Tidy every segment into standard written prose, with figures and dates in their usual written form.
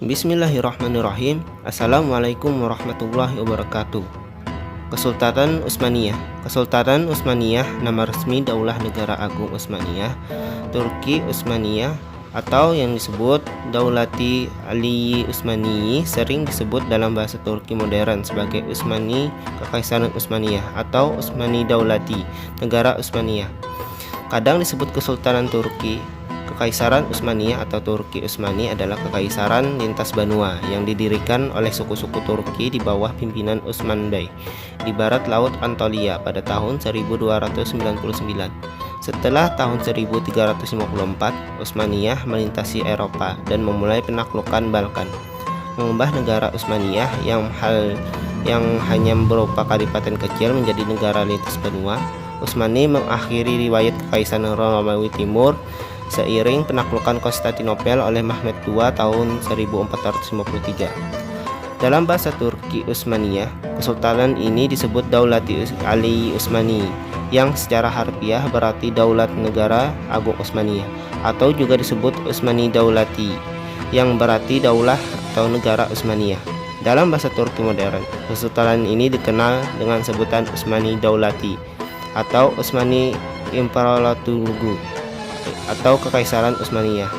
Bismillahirrahmanirrahim. Assalamualaikum warahmatullahi wabarakatuh. Kesultanan Utsmaniyah. Kesultanan Utsmaniyah nama resmi Daulah Negara Agung Utsmaniyah Turki Utsmaniyah atau yang disebut Daulati Ali Utsmaniyi, sering disebut dalam bahasa Turki modern sebagai Utsmani Kekaisaran Utsmaniyah atau Utsmani Daulati Negara Utsmaniyah. Kadang disebut Kesultanan Turki. Kekaisaran Utsmaniyah atau Turki Utsmani adalah kekaisaran lintas benua yang didirikan oleh suku-suku Turki di bawah pimpinan Utsman Bey di barat laut Anatolia pada tahun 1299. Setelah tahun 1354, Utsmaniyah melintasi Eropa dan memulai penaklukan Balkan, mengubah negara Utsmaniyah yang hanya berupa kadipaten kecil menjadi negara lintas benua. Utsmani mengakhiri riwayat Kekaisaran Romawi Timur seiring penaklukan Konstantinopel oleh Mehmed II tahun 1453. Dalam bahasa Turki Utsmaniyah, kesultanan ini disebut Daulati Ali Utsmani, yang secara harfiah berarti Daulat Negara Agung Utsmaniyah, atau juga disebut Utsmani Daulati, yang berarti Daulah atau Negara Utsmaniyah. Dalam bahasa Turki modern, kesultanan ini dikenal dengan sebutan Utsmani Daulati atau Utsmani Imperatorlugu atau Kekaisaran Utsmaniyah.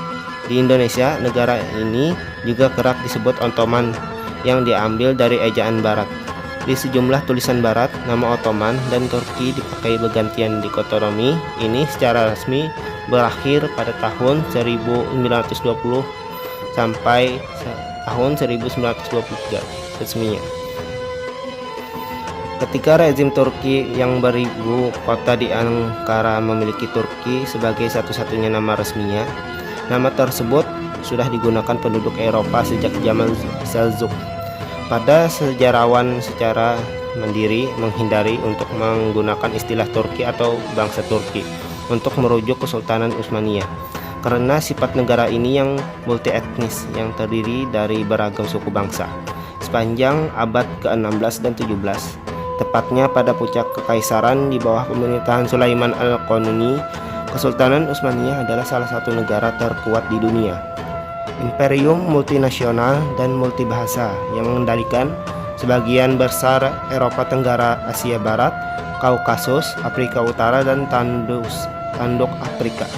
Di Indonesia, negara ini juga kerap disebut Ottoman yang diambil dari ejaan barat. Di sejumlah tulisan barat, nama Ottoman dan Turki dipakai bergantian. Dikotomi ini secara resmi berakhir pada tahun 1920 sampai tahun 1923 resminya. Ketika rezim Turki yang beribu kota di Ankara memiliki Turki sebagai satu-satunya nama resminya, nama tersebut sudah digunakan penduduk Eropa sejak zaman Seljuk. Pada sejarawan secara mandiri menghindari untuk menggunakan istilah Turki atau bangsa Turki untuk merujuk Kesultanan Utsmaniyah, karena sifat negara ini yang multi etnis yang terdiri dari beragam suku bangsa. Sepanjang abad ke-16 dan 17, tepatnya pada puncak kekaisaran di bawah pemerintahan Sulaiman Al-Qanuni, Kesultanan Utsmaniyah adalah salah satu negara terkuat di dunia. Imperium multinasional dan multibahasa yang mengendalikan sebagian besar Eropa Tenggara, Asia Barat, Kaukasus, Afrika Utara, dan tanduk Afrika.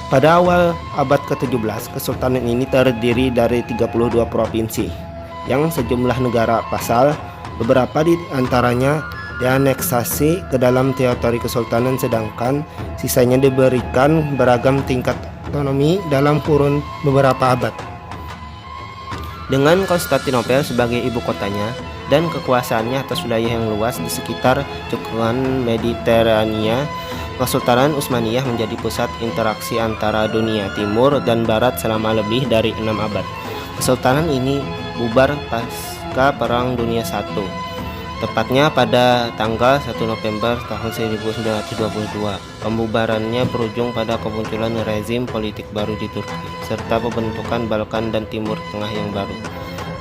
Pada awal abad ke-17, Kesultanan ini terdiri dari 32 provinsi yang sejumlah negara pasal. Beberapa di antaranya dianeksasi ke dalam teritori kesultanan, sedangkan sisanya diberikan beragam tingkat otonomi dalam kurun beberapa abad. Dengan Konstantinopel sebagai ibu kotanya dan kekuasaannya atas wilayah yang luas di sekitar cekungan Mediterania, Kesultanan Utsmaniyah menjadi pusat interaksi antara dunia timur dan barat selama lebih dari 6 abad. Kesultanan ini bubar pasca Perang Dunia I, tepatnya pada tanggal 1 November tahun 1922. Pembubarannya berujung pada kemunculan rezim politik baru di Turki, serta pembentukan Balkan dan Timur Tengah yang baru.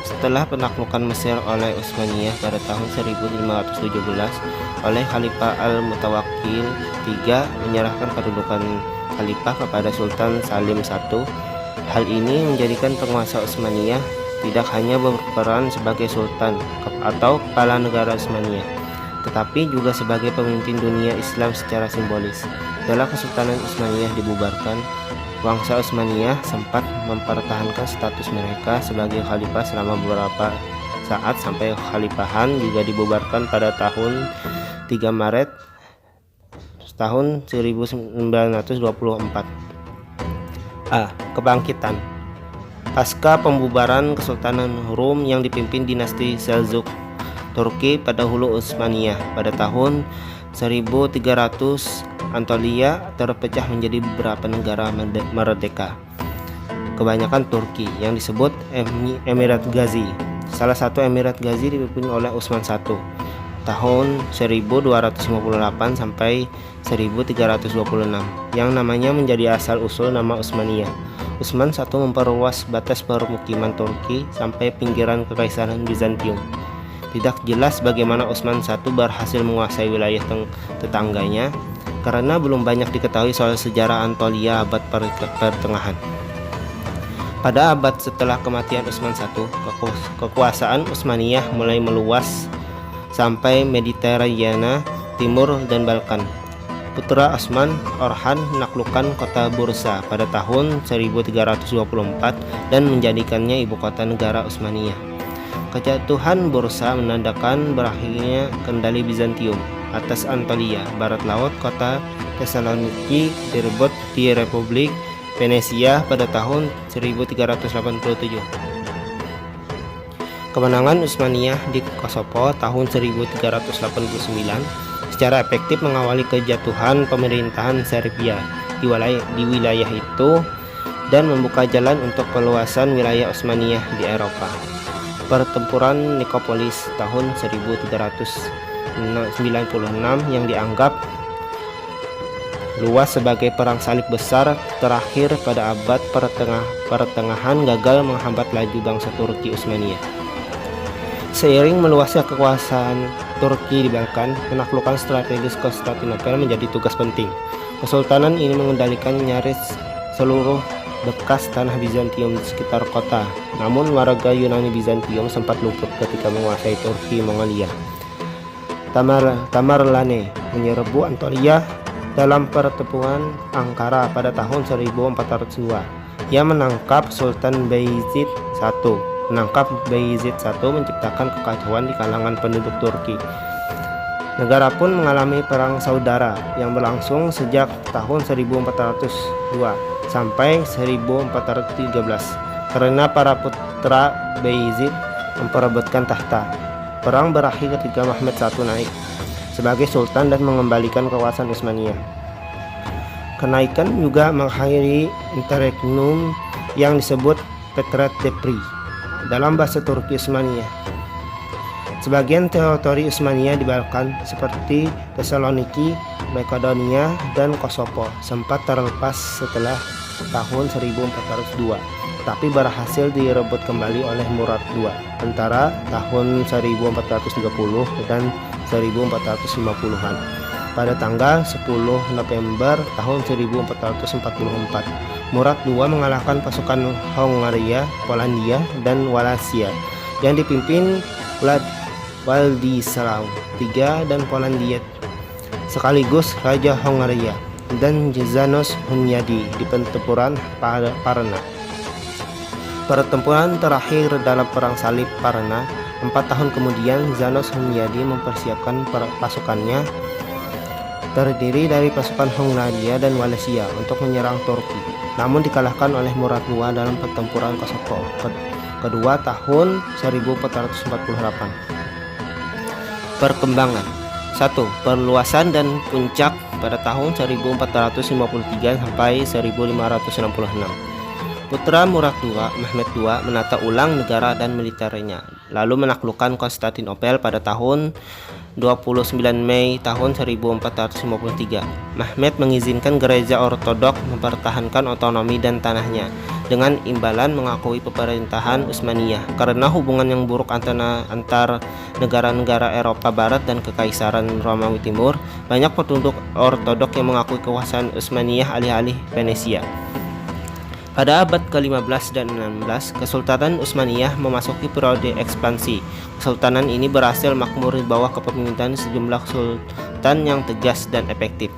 Setelah penaklukan Mesir oleh Utsmaniyah pada tahun 1517 oleh Khalifah Al-Mutawakkil III menyerahkan kedudukan khalifah kepada Sultan Salim I. Hal ini menjadikan penguasa Utsmaniyah tidak hanya berperan sebagai sultan atau kepala negara Utsmaniyah, tetapi juga sebagai pemimpin dunia Islam secara simbolis. Setelah Kesultanan Utsmaniyah dibubarkan, bangsa Utsmaniyah sempat mempertahankan status mereka sebagai khalifah selama beberapa saat sampai khalifahan juga dibubarkan pada tahun 3 Maret tahun 1924. Kebangkitan. Pasca pembubaran Kesultanan Rum yang dipimpin dinasti Seljuk, Turki pada hulu Utsmaniyah pada tahun 1300, Anatolia terpecah menjadi beberapa negara merdeka, kebanyakan Turki, yang disebut Emirat Ghazi. Salah satu Emirat Ghazi dipimpin oleh Utsman I tahun 1258 sampai 1326, yang namanya menjadi asal-usul nama Utsmaniyah. Utsman I memperluas batas permukiman Turki sampai pinggiran Kekaisaran Bizantium. Tidak jelas bagaimana Utsman I berhasil menguasai wilayah tetangganya, karena belum banyak diketahui soal sejarah Anatolia abad pertengahan. Pada abad setelah kematian Utsman I, kekuasaan Utsmaniyah mulai meluas sampai Mediterania Timur dan Balkan. Putra Utsman, Orhan, menaklukkan kota Bursa pada tahun 1324 dan menjadikannya ibu kota negara Utsmaniyah. Kejatuhan Bursa menandakan berakhirnya kendali Bizantium atas Anatolia, barat laut. Kota Thessaloniki direbut di Republik Venesia pada tahun 1387. Kemenangan Utsmaniyah di Kosovo tahun 1389 secara efektif mengawali kejatuhan pemerintahan Serbia di wilayah itu dan membuka jalan untuk peluasan wilayah Utsmaniyah di Eropa. Pertempuran Nikopolis tahun 1396 yang dianggap luas sebagai perang salib besar terakhir pada abad pertengahan gagal menghambat laju bangsa Turki Utsmaniyah. Seiring meluasnya kekuasaan Turki di Balkan, penaklukan strategis Konstantinopel menjadi tugas penting. Kesultanan ini mengendalikan nyaris seluruh bekas tanah Bizantium di sekitar kota. Namun warga Yunani Bizantium sempat luput ketika menguasai Turki Mongolia. Tamerlane menyerbu Anatolia dalam pertempuran Ankara pada tahun 1402. Ia menangkap Sultan Bayezid I. Bayezid I menciptakan kekacauan di kalangan penduduk Turki. Negara pun mengalami perang saudara yang berlangsung sejak tahun 1402 sampai 1413 karena para putra Bayezid memperebutkan tahta. Perang berakhir ketika Mehmed I naik sebagai sultan dan mengembalikan kekuasaan Utsmaniyah. Kenaikan juga mengakhiri interregnum yang disebut Petre Depri dalam bahasa Turki Utsmaniyah. Sebagian teritori Utsmaniyah di Balkan seperti Thessaloniki, Makedonia, dan Kosovo sempat terlepas setelah tahun 1402, tapi berhasil direbut kembali oleh Murad II antara tahun 1430 dan 1450-an. Pada tanggal 10 November tahun 1444, Murad II mengalahkan pasukan Hongaria, Polandia, dan Wallachia yang dipimpin Władysław III dan Polandia sekaligus Raja Hongaria dan János Hunyadi di pertempuran Parna. Pertempuran terakhir dalam Perang Salib Parna. 4 tahun kemudian János Hunyadi mempersiapkan pasukannya terdiri dari pasukan Hongaria dan Wallachia untuk menyerang Turki, namun dikalahkan oleh Murad II dalam pertempuran Kosovo kedua tahun 1448. Perkembangan 1. Perluasan dan puncak pada tahun 1453 sampai 1566. Putra Murad II, Mehmed II, menata ulang negara dan militernya, lalu menaklukkan Konstantinopel pada tahun 29 Mei tahun 1453. Mehmed mengizinkan gereja ortodok mempertahankan otonomi dan tanahnya dengan imbalan mengakui pemerintahan Utsmaniyah. Karena hubungan yang buruk antar negara-negara Eropa Barat dan Kekaisaran Romawi Timur, banyak penduduk ortodok yang mengakui kekuasaan Utsmaniyah alih-alih Venesia. Pada abad ke-15 dan 16, Kesultanan Utsmaniyah memasuki periode ekspansi. Kesultanan ini berhasil makmur di bawah kepemimpinan sejumlah sultan yang tegas dan efektif.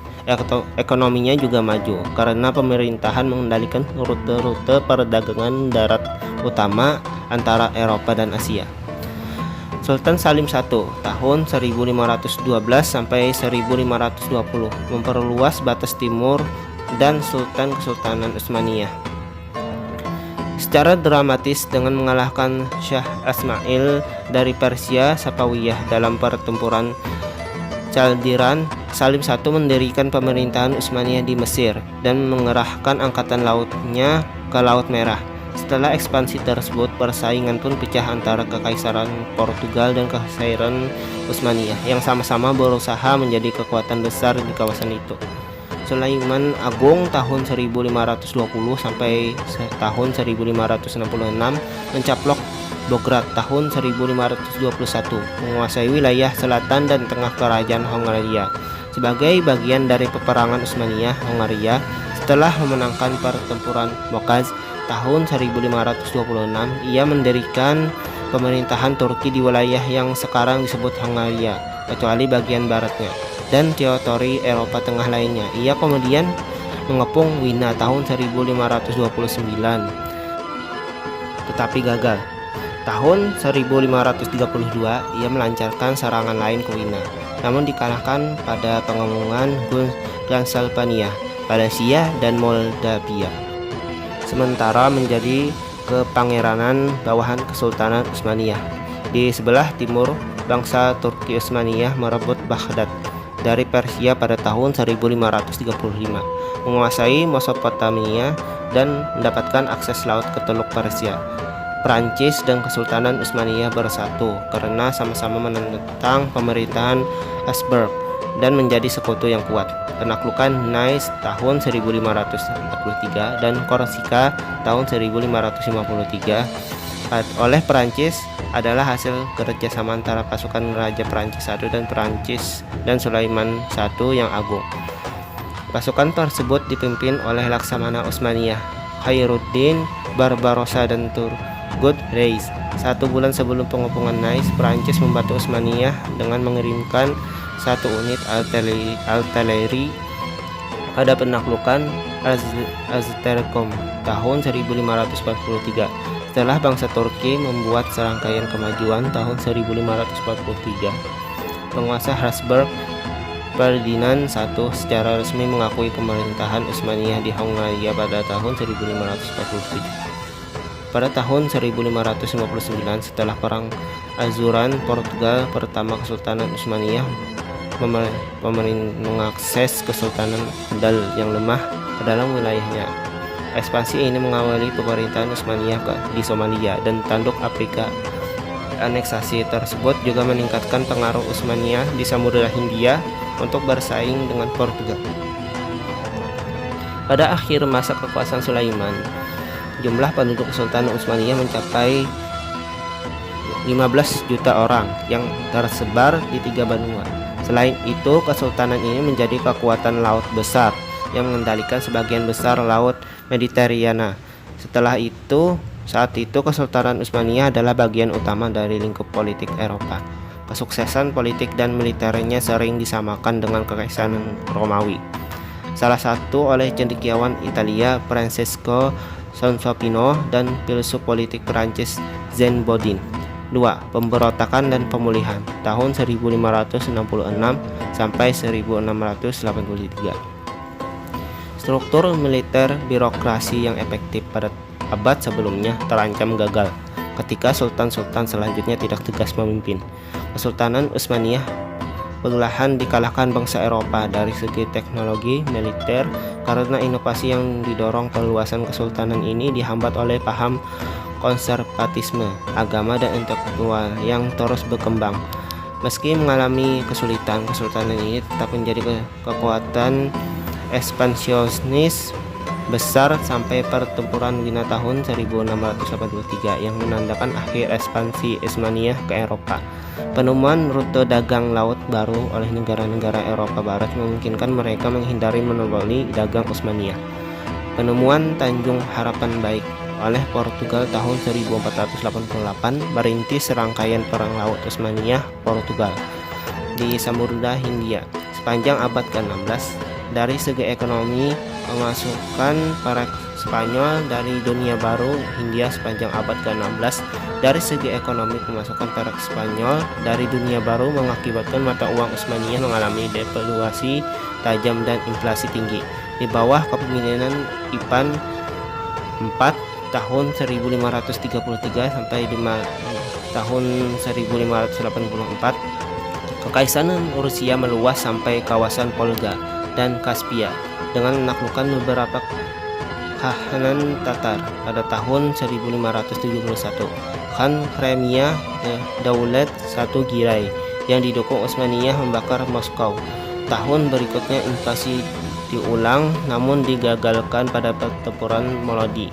Ekonominya juga maju karena pemerintahan mengendalikan rute-rute perdagangan darat utama antara Eropa dan Asia. Sultan Salim I tahun 1512 sampai 1520 memperluas batas timur dan Kesultanan Utsmaniyah secara dramatis dengan mengalahkan Shah Ismail dari Persia Safawiyah dalam pertempuran Chaldiran. Salim I mendirikan pemerintahan Utsmaniyah di Mesir dan mengerahkan angkatan lautnya ke Laut Merah. Setelah ekspansi tersebut, persaingan pun pecah antara Kekaisaran Portugal dan Kekaisaran Utsmaniyah yang sama-sama berusaha menjadi kekuatan besar di kawasan itu. Sulaiman Agung tahun 1520 sampai tahun 1566 mencaplok Bograd tahun 1521, menguasai wilayah selatan dan tengah kerajaan Hongaria. Sebagai bagian dari peperangan Utsmaniyah, Hongaria setelah memenangkan pertempuran Mokaz tahun 1526, ia mendirikan pemerintahan Turki di wilayah yang sekarang disebut Hungaria, kecuali bagian baratnya, dan teritori Eropa Tengah lainnya. Ia kemudian mengepung Wina tahun 1529, tetapi gagal. Tahun 1532, ia melancarkan serangan lain ke Wina, namun dikalahkan pada pengepungan Transilvania, Wallachia, dan Moldavia. Sementara menjadi kepangeranan bawahan Kesultanan Utsmaniyah. Di sebelah timur, bangsa Turki Utsmaniyah merebut Baghdad dari Persia pada tahun 1535, menguasai Mesopotamia, dan mendapatkan akses laut ke Teluk Persia. Prancis dan Kesultanan Utsmaniyah bersatu karena sama-sama menentang pemerintahan Habsburg dan menjadi sekutu yang kuat. Penaklukan Nice tahun 1543 dan Korsika tahun 1553 oleh Prancis adalah hasil kerjasama antara pasukan Raja Prancis I dan Prancis dan Sulaiman I yang Agung. Pasukan tersebut dipimpin oleh Laksamana Utsmaniyah, Khairuddin Barbarossa, dan Turgut Reis. 1 bulan sebelum pengepungan Nice, Prancis membantu Utsmaniyah dengan mengirimkan 1 unit artileri pada penaklukan Azterkom tahun 1543. Setelah bangsa Turki membuat serangkaian kemajuan tahun 1543, penguasa Habsburg Ferdinand I secara resmi mengakui pemerintahan Utsmaniyah di Hungaria pada tahun 1547. Pada tahun 1559, setelah Perang Azuran Portugal pertama, Kesultanan Utsmaniyah mengakses Kesultanan Dal yang lemah ke dalam wilayahnya. Ekspansi ini mengawali pemerintahan Utsmaniyah di Somalia dan tanduk Afrika. Aneksasi tersebut juga meningkatkan pengaruh Utsmaniyah di Samudra Hindia untuk bersaing dengan Portugal. Pada akhir masa kekuasaan Sulaiman, jumlah penduduk Kesultanan Utsmaniyah mencapai 15 juta orang yang tersebar di 3 benua. Selain itu, kesultanan ini menjadi kekuatan laut besar yang mengendalikan sebagian besar laut Mediterania. Saat itu Kesultanan Utsmaniyah adalah bagian utama dari lingkup politik Eropa. Kesuksesan politik dan militernya sering disamakan dengan Kekaisaran Romawi. Salah satu oleh cendekiawan Italia Francesco Sansovino dan filsuf politik Prancis Jean Bodin. 2. Pemberontakan dan pemulihan tahun 1566 sampai 1683. Struktur militer birokrasi yang efektif pada abad sebelumnya terancam gagal ketika sultan-sultan selanjutnya tidak tegas memimpin. Kesultanan Utsmaniyah perlahan dikalahkan bangsa Eropa dari segi teknologi militer karena inovasi yang didorong. Perluasan kesultanan ini dihambat oleh paham konservatisme, agama, dan intelektual yang terus berkembang. Meski mengalami kesulitan, kesultanan ini tetap menjadi kekuatan ekspansionis besar sampai pertempuran Wina tahun 1683 yang menandakan akhir ekspansi Utsmaniyah ke Eropa. Penemuan rute dagang laut baru oleh negara-negara Eropa Barat memungkinkan mereka menghindari monopoli dagang Utsmaniyah. Penemuan Tanjung Harapan Baik oleh Portugal tahun 1488 merintis serangkaian perang laut Utsmaniyah Portugal di Samudra Hindia sepanjang abad ke-16. Dari segi ekonomi, pemasukan para Spanyol dari dunia baru Hindia sepanjang abad ke-16. Dari segi ekonomi, pemasukan perak Spanyol dari dunia baru mengakibatkan mata uang Utsmaniyah mengalami devaluasi tajam dan inflasi tinggi. Di bawah kepemimpinan Ivan IV tahun 1533 sampai tahun 1584, Kekaisaran Rusia meluas sampai kawasan Volga dan Kaspia dengan menaklukkan beberapa Khanan Tatar pada tahun 1571. Khan Crimea Daulat I Giray yang didukung Utsmaniyah membakar Moskow. Tahun berikutnya invasi diulang namun digagalkan pada pertempuran Molodi.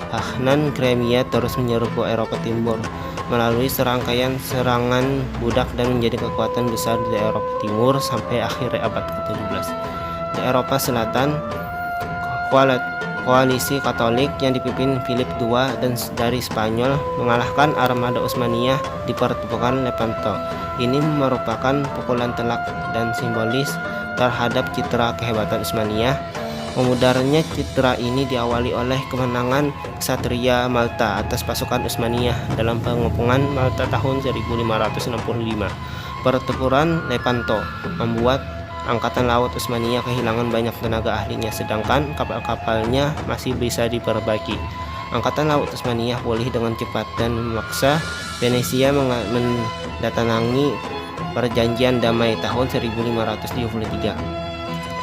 Khanan Crimea terus menyerbu Eropa Timur melalui serangkaian serangan budak dan menjadi kekuatan besar di Eropa Timur sampai akhir abad ke-17. Di Eropa Selatan, koalisi Katolik yang dipimpin Philip II dan dari Spanyol mengalahkan armada Utsmaniyah di pertempuran Lepanto. Ini merupakan pukulan telak dan simbolis terhadap citra kehebatan Utsmaniyah. Memudarnya citra ini diawali oleh kemenangan ksatria Malta atas pasukan Utsmaniyah dalam pengepungan Malta tahun 1565. Pertempuran Lepanto membuat Angkatan Laut Utsmaniyah kehilangan banyak tenaga ahlinya, sedangkan kapal-kapalnya masih bisa diperbaiki. Angkatan Laut Utsmaniyah pulih dengan cepat dan memaksa Venesia menandatangani perjanjian damai tahun 1573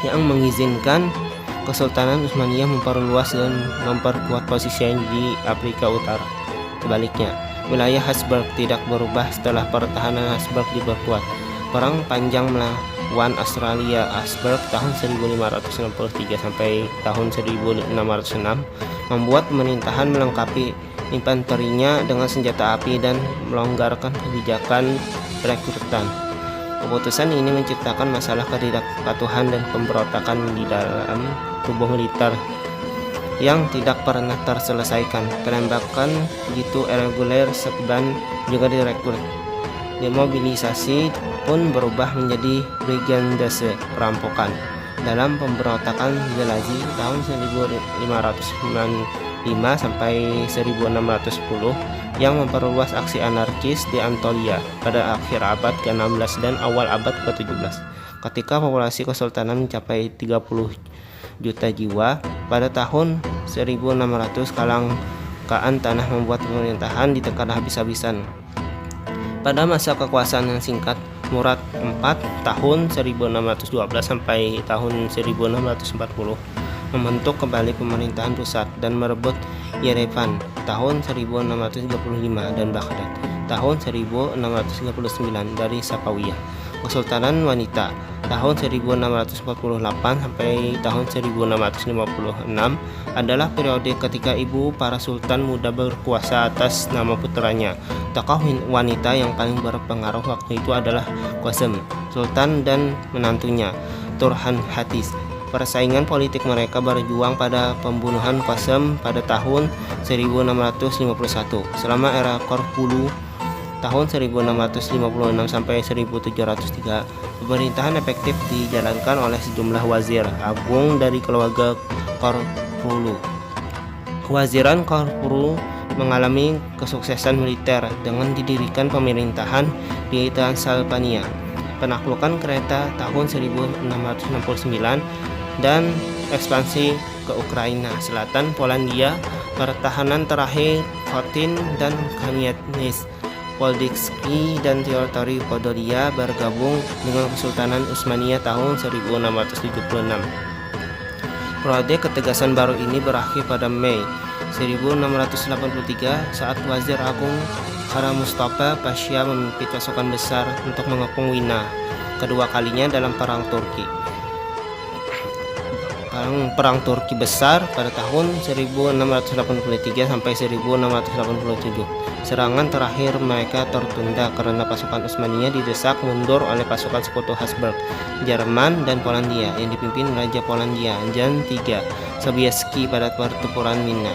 yang mengizinkan Kesultanan Utsmaniyah memperluas dan memperkuat posisinya di Afrika Utara. Sebaliknya, wilayah Habsburg tidak berubah setelah pertahanan Habsburg diperkuat. Perang panjang melawan Australia Habsburg tahun 1563 sampai tahun 1606 membuat pemerintahan melengkapi infanterinya dengan senjata api dan melonggarkan kebijakan rekrutan. Keputusan ini menciptakan masalah ketidakpatuhan dan pemberontakan di dalam tubuh militer yang tidak pernah terselesaikan. Penembakan begitu irreguler seban juga direkrut. Demobilisasi pun berubah menjadi brigandase perampokan. Dalam pemberontakan Galazi tahun 1595 sampai 1610 yang memperluas aksi anarkis di Anatolia pada akhir abad ke-16 dan awal abad ke-17. Ketika populasi kesultanan mencapai 30 juta jiwa, pada tahun 1600 kelangkaan tanah membuat pemerintahan ditekan habis-habisan. Pada masa kekuasaan yang singkat, Murad IV tahun 1612 sampai tahun 1640 membentuk kembali pemerintahan pusat dan merebut Yerevan tahun 1635 dan Baghdad tahun 1639 dari Safawiyah. Kesultanan Wanita tahun 1648 sampai tahun 1656 adalah periode ketika ibu para sultan muda berkuasa atas nama putranya. Tokoh wanita yang paling berpengaruh waktu itu adalah Qasim Sultan dan menantunya Turhan Hatis. Persaingan politik mereka berjuang pada pembunuhan Qasim pada tahun 1651. Selama era Korfulu tahun 1656 sampai 1703, pemerintahan efektif dijalankan oleh sejumlah wazir agung dari keluarga Korfulu. Kewaziran Korfulu mengalami kesuksesan militer dengan didirikan pemerintahan di Transalpania, penaklukan Kreta tahun 1669 dan ekspansi ke Ukraina Selatan, Polandia, pertahanan terakhir Khotin dan Kamianets. Poldixki dan teritori Podolia bergabung dengan Kesultanan Utsmaniyah tahun 1676. Periode ketegasan baru ini berakhir pada Mei 1683 saat Wazir Agung Kara Mustafa Pasha memimpin pasukan besar untuk mengepung Wina kedua kalinya dalam Perang Turki. Perang Turki besar pada tahun 1683 sampai 1687. Serangan terakhir mereka tertunda karena pasukan Utsmaniyah didesak mundur oleh pasukan sekutu Habsburg, Jerman dan Polandia yang dipimpin Raja Polandia Jan III Sobieski pada pertempuran Wina.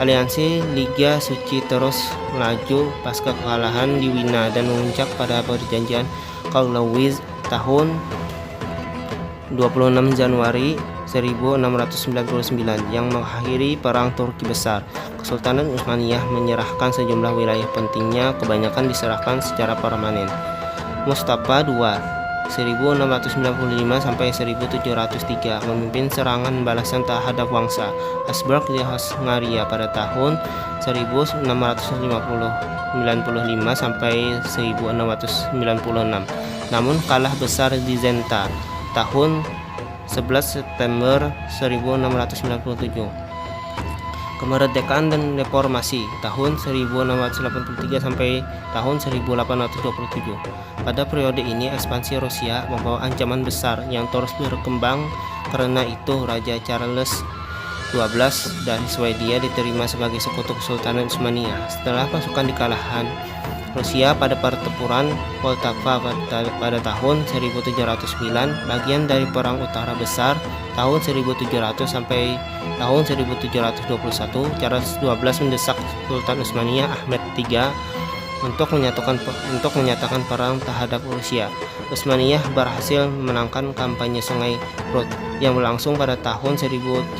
Aliansi Liga Suci terus melaju pasca kekalahan di Wina dan memuncak pada perjanjian Karlowitz tahun 26 Januari 1699 yang mengakhiri Perang Turki Besar. Kesultanan Utsmaniyah menyerahkan sejumlah wilayah pentingnya, kebanyakan diserahkan secara permanen. Mustafa II 1695 sampai 1703 memimpin serangan balasan terhadap Wangsa Habsburg di Hungaria pada tahun 1695 sampai 1696. Namun kalah besar di Zenta tahun 11 September 1697. Kemerdekaan dan reformasi tahun 1683 sampai tahun 1827. Pada periode ini ekspansi Rusia membawa ancaman besar yang terus berkembang. Karena itu Raja Charles XII dari Swedia diterima sebagai sekutu Kesultanan Utsmaniyah. Setelah pasukan dikalahkan, Rusia pada pertempuran Poltava pada tahun 1709, bagian dari Perang Utara Besar tahun 1700 sampai tahun 1721. Charles XII mendesak Sultan Utsmaniyah Ahmed III untuk menyatakan perang terhadap Rusia. Utsmaniyah berhasil memenangkan kampanye Sungai Prut yang berlangsung pada tahun 1710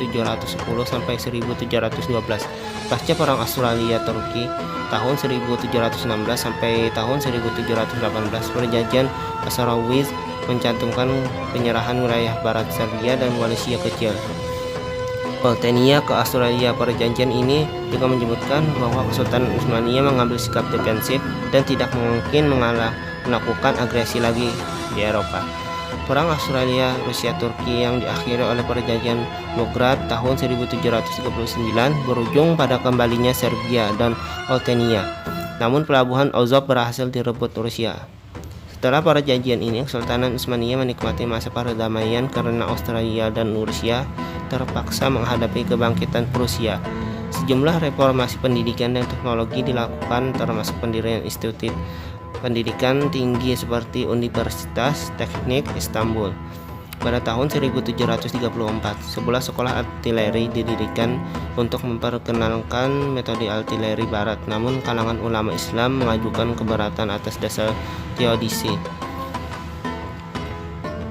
sampai 1712. Pasca perang Australia-Turki tahun 1716 sampai tahun 1718, perjanjian Passarowitz mencantumkan penyerahan wilayah barat Serbia dan Wallachia kecil Oltenia ke Australia. Perjanjian ini juga menyebutkan bahwa Kesultanan Utsmaniyah mengambil sikap defensif dan tidak mungkin melakukan agresi lagi di Eropa. Perang Australia-Rusia-Turki yang diakhiri oleh perjanjian Belgrad tahun 1739 berujung pada kembalinya Serbia dan Oltenia. Namun pelabuhan Azov berhasil direbut Rusia. Setelah perjanjian ini, Kesultanan Utsmaniyah menikmati masa perdamaian karena Australia dan Rusia terpaksa menghadapi kebangkitan Prusia. Sejumlah reformasi pendidikan dan teknologi dilakukan, termasuk pendirian institut pendidikan tinggi seperti Universitas Teknik Istanbul. Pada tahun 1734, sebuah sekolah artileri didirikan untuk memperkenalkan metode artileri barat, namun kalangan ulama Islam mengajukan keberatan atas dasar teodisi.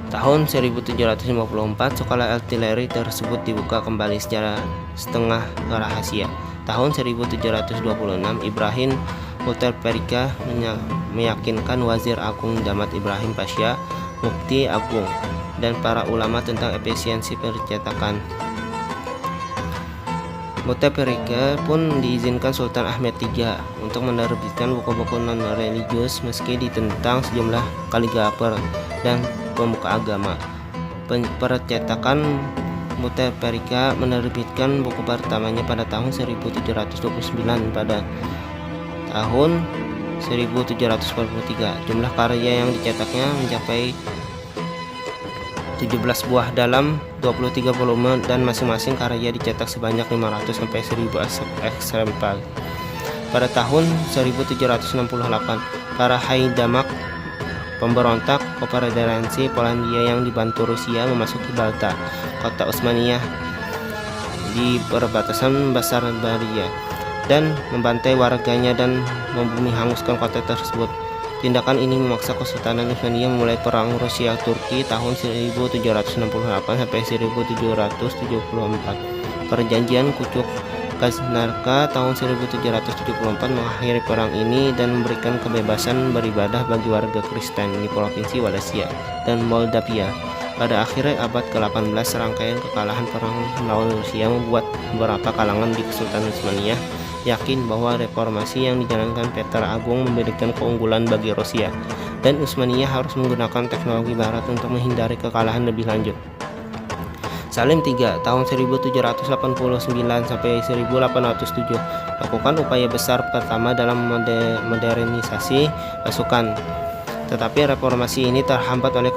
Tahun 1754, sekolah artileri tersebut dibuka kembali secara setengah rahasia. Tahun 1726, Ibrahim Utterperika meyakinkan Wazir Agung Damat Ibrahim Pasha, Mufti Agung, dan para ulama tentang efisiensi percetakan. Utterperika pun diizinkan Sultan Ahmed III untuk menerbitkan buku-buku non-religius meski ditentang sejumlah kaligrafer dan pemuka agama. Percetakan Utterperika menerbitkan buku pertamanya pada tahun 1729. Pada tahun 1743, jumlah karya yang dicetaknya mencapai 17 buah dalam 23 volume, dan masing-masing karya dicetak sebanyak 500 sampai 1000 eksemplar. Pada tahun 1768, para Haidamak, pemberontak Konfederasi Polandia yang dibantu Rusia, memasuki Balta, kota Utsmaniyah di perbatasan Basarabia, dan membantai warganya dan menghanguskan kota tersebut. Tindakan ini memaksa Kesultanan Utsmaniyah memulai perang Rusia-Turki tahun 1768 sampai 1774. Perjanjian Kucuk Gaznarka tahun 1774 mengakhiri perang ini dan memberikan kebebasan beribadah bagi warga Kristen di Provinsi Wallachia dan Moldavia. Pada akhir abad ke-18, serangkaian kekalahan perang melawan Rusia membuat beberapa kalangan di Kesultanan Utsmaniyah yakin bahwa reformasi yang dijalankan Peter Agung memberikan keunggulan bagi Rusia, dan Utsmaniyah harus menggunakan teknologi barat untuk menghindari kekalahan lebih lanjut. Salim III tahun 1789 sampai 1807 lakukan upaya besar pertama dalam modernisasi pasukan. Tetapi reformasi ini terhambat oleh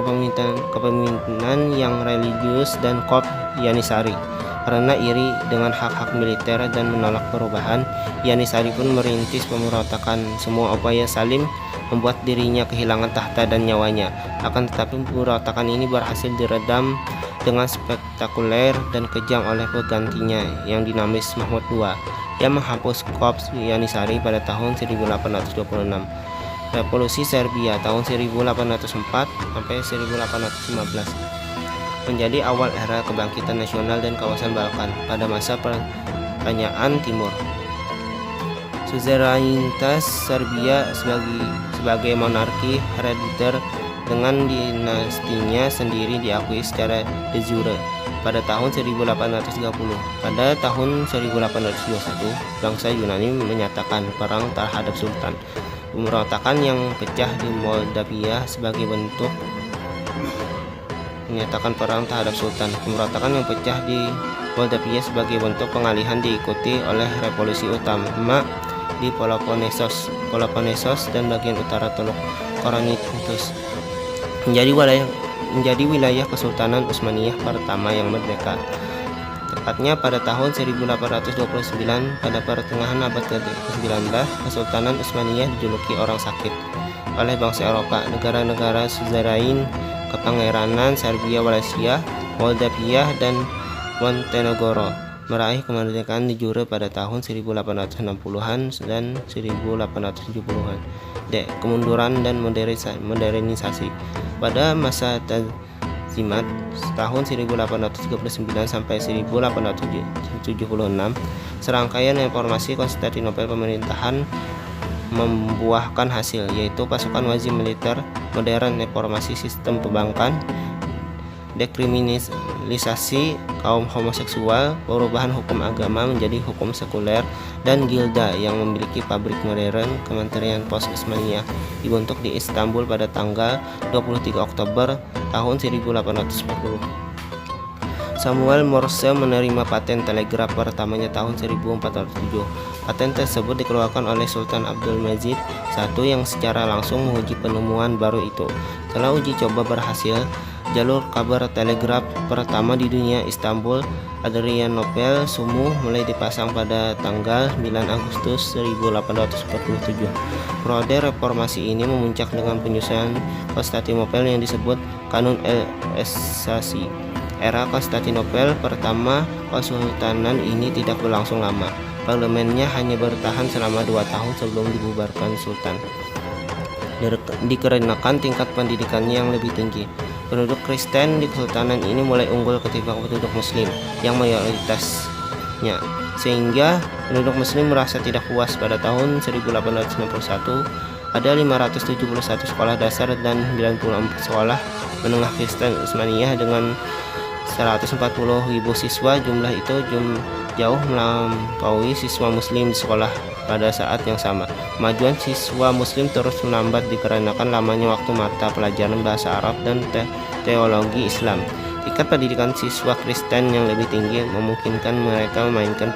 kepemimpinan yang religius dan Kop Yanisari. Karena iri dengan hak-hak militer dan menolak perubahan, Yanisari pun merintis pemberontakan. Semua upaya Salim membuat dirinya kehilangan tahta dan nyawanya. Akan tetapi pemberontakan ini berhasil diredam dengan spektakuler dan kejam oleh penggantinya yang dinamis Mahmud II, yang menghapus Korps Yanisari pada tahun 1826. Revolusi Serbia tahun 1804 sampai 1815 menjadi awal era kebangkitan nasional dan kawasan Balkan pada masa pertanyaan Timur. Suzerainitas Serbia sebagai monarki herediter dengan dinastinya sendiri diakui secara de jure pada tahun 1830. Pada tahun 1821, bangsa Yunani menyatakan perang terhadap Sultan. Pemberontakan yang pecah di Moldavia sebagai bentuk menyatakan perang terhadap Sultan. Pemberontakan yang pecah di Moldavia sebagai bentuk pengalihan diikuti oleh revolusi utama di Peloponnesos dan bagian utara Teluk Koronitos, menjadi wilayah Kesultanan Utsmaniyah pertama yang merdeka. Tepatnya pada tahun 1829, pada pertengahan abad ke-19, Kesultanan Utsmaniyah dijuluki orang sakit oleh bangsa Eropa. Negara-negara suzerain Kepangeranan Serbia, Wallachia, Moldavia, dan Montenegro meraih kemerdekaan de jure pada tahun 1860-an dan 1870-an. Kemunduran dan modernisasi. Pada masa Tanzimat tahun 1839 sampai 1876, serangkaian reformasi Konstantinopel pemerintahan membuahkan hasil, yaitu pasukan wajib militer modern, reformasi sistem perbankan, dekriminalisasi kaum homoseksual, perubahan hukum agama menjadi hukum sekuler, dan gilda yang memiliki pabrik modern. Kementerian Pos Utsmaniyah dibentuk di Istanbul pada tanggal 23 Oktober tahun 1840. Samuel Morse menerima paten telegraf pertamanya tahun 1407. Paten tersebut dikeluarkan oleh Sultan Abdulmajid I yang secara langsung menguji penemuan baru itu. Setelah uji coba berhasil, jalur kabar telegraf pertama di dunia, Istanbul Adrianople Sumuh, mulai dipasang pada tanggal 9 Agustus 1847. Periode reformasi ini memuncak dengan penyusunan Konstantinopel yang disebut Kanun el-Esasi. Era Konstantinopel pertama Kesultanan ini tidak berlangsung lama. Parlemennya hanya bertahan selama 2 tahun sebelum dibubarkan Sultan. Dikarenakan tingkat pendidikannya yang lebih tinggi, penduduk Kristen di Kesultanan ini mulai unggul ketimbang penduduk Muslim yang mayoritasnya, sehingga penduduk Muslim merasa tidak puas. Pada tahun 1891, ada 571 sekolah dasar dan 94 sekolah menengah Kristen Utsmaniyah dengan 140.000 siswa. Jumlah itu jauh melampaui siswa Muslim di sekolah pada saat yang sama. Kemajuan siswa Muslim terus melambat dikarenakan lamanya waktu mata pelajaran bahasa Arab dan teologi Islam. Tingkat pendidikan siswa Kristen yang lebih tinggi memungkinkan mereka memainkan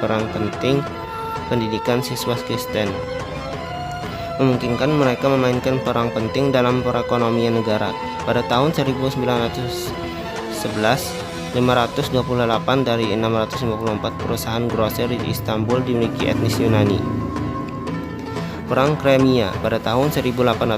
peran penting dalam perekonomian negara. Pada tahun 1911, 528 dari 654 perusahaan grosir di Istanbul dimiliki etnis Yunani. Perang Crimea pada tahun 1853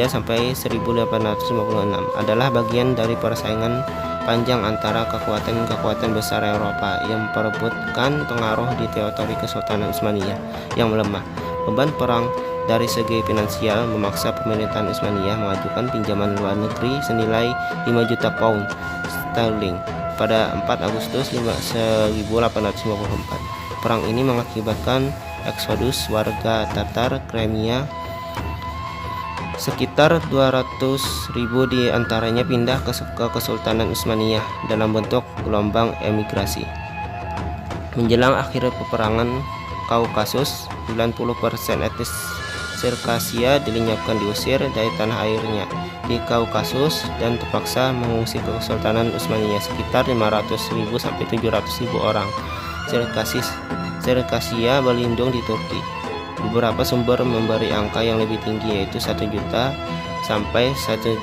sampai 1856 adalah bagian dari persaingan panjang antara kekuatan-kekuatan besar Eropa yang memperebutkan pengaruh di teritori Kesultanan Utsmaniyah yang melemah. Beban perang dari segi finansial memaksa pemerintahan Utsmaniyah mengajukan pinjaman luar negeri senilai 5 juta pound sterling pada 4 Agustus 1854. Perang ini mengakibatkan eksodus warga Tatar Crimea. Sekitar 200.000 di antaranya pindah ke Kesultanan Utsmaniyah dalam bentuk gelombang emigrasi. Menjelang akhir peperangan Kaukasus, 90% etnis Sirkasia dilenyapkan, diusir dari tanah airnya di Kaukasus dan terpaksa mengungsi ke Kesultanan Utsmaniyah. Sekitar 500.000 sampai 700.000 orang Sirkasia berlindung di Turki. Beberapa sumber memberi angka yang lebih tinggi, yaitu 1 juta sampai 1,5